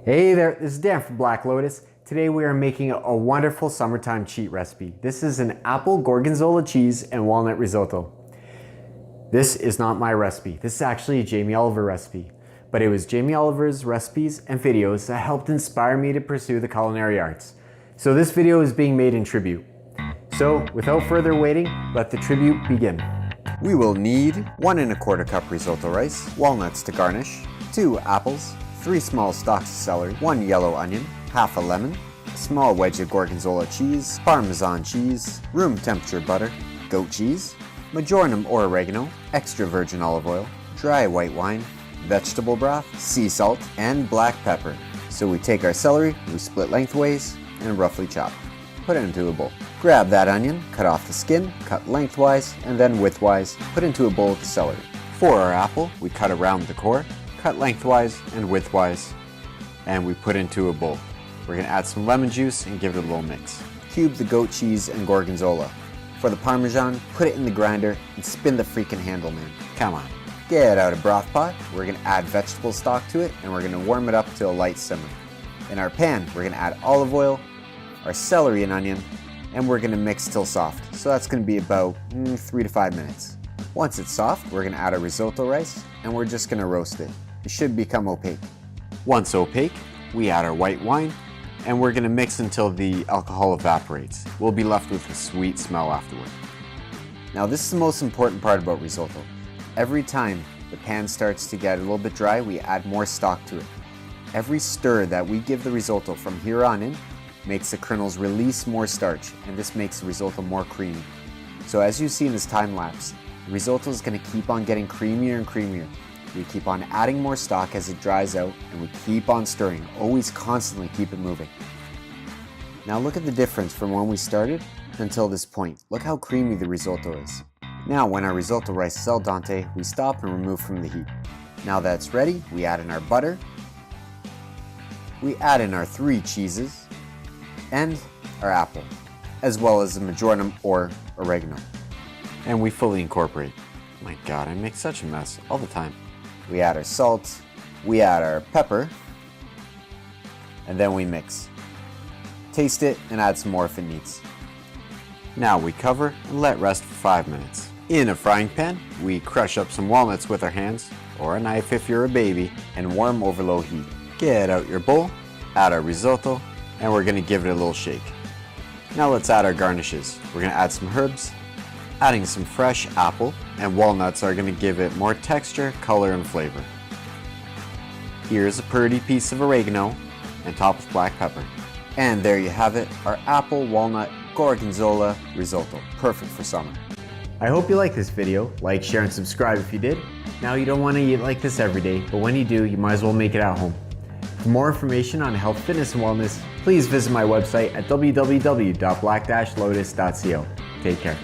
Hey there, this is Dan from Black Lotus. Today we are making a wonderful summertime cheat recipe. This is an apple gorgonzola cheese and walnut risotto. This is not my recipe. This is actually a Jamie Oliver recipe. But it was Jamie Oliver's recipes and videos that helped inspire me to pursue the culinary arts. So this video is being made in tribute. So without further waiting, let the tribute begin. We will need 1 1/4 cup risotto rice, walnuts to garnish, 2 apples, 3 small stalks of celery, 1 yellow onion, half a lemon, a small wedge of gorgonzola cheese, Parmesan cheese, room temperature butter, goat cheese, marjoram or oregano, extra virgin olive oil, dry white wine, vegetable broth, sea salt, and black pepper. So we take our celery, we split lengthways, and roughly chop. Put it into a bowl. Grab that onion, cut off the skin, cut lengthwise, and then widthwise, put into a bowl of the celery. For our apple, we cut around the core, cut lengthwise and widthwise, and we put into a bowl. We're going to add some lemon juice and give it a little mix. Cube the goat cheese and gorgonzola. For the Parmesan, put it in the grinder and spin the freaking handle, man. Come on. Get out a broth pot. We're going to add vegetable stock to it and we're going to warm it up to a light simmer. In our pan, we're going to add olive oil, our celery and onion, and we're going to mix till soft. So that's going to be about 3 to 5 minutes. Once it's soft, we're going to add our risotto rice and we're just going to roast it. It should become opaque. Once opaque, we add our white wine and we're going to mix until the alcohol evaporates. We'll be left with a sweet smell afterward. Now this is the most important part about risotto. Every time the pan starts to get a little bit dry, we add more stock to it. Every stir that we give the risotto from here on in makes the kernels release more starch, and this makes the risotto more creamy. So as you see in this time lapse, the risotto is going to keep on getting creamier and creamier. We keep on adding more stock as it dries out, and we keep on stirring, always constantly keep it moving. Now look at the difference from when we started until this point. Look how creamy the risotto is. Now when our risotto rice is al dente, we stop and remove from the heat. Now that it's ready, we add in our butter, we add in our 3 cheeses, and our apple, as well as the marjoram or oregano. And we fully incorporate. My God, I make such a mess all the time. We add our salt, we add our pepper, and then we mix. Taste it and add some more if it needs. Now we cover and let rest for 5 minutes. In a frying pan, we crush up some walnuts with our hands, or a knife if you're a baby, and warm over low heat. Get out your bowl, add our risotto, and we're going to give it a little shake. Now let's add our garnishes. We're going to add some herbs. Adding some fresh apple and walnuts are going to give it more texture, color, and flavor. Here's a pretty piece of oregano and topped with black pepper. And there you have it, our apple walnut gorgonzola risotto. Perfect for summer. I hope you like this video. Like, share, and subscribe if you did. Now you don't want to eat like this every day, but when you do, you might as well make it at home. For more information on health, fitness, and wellness, please visit my website at www.black-lotus.co. Take care.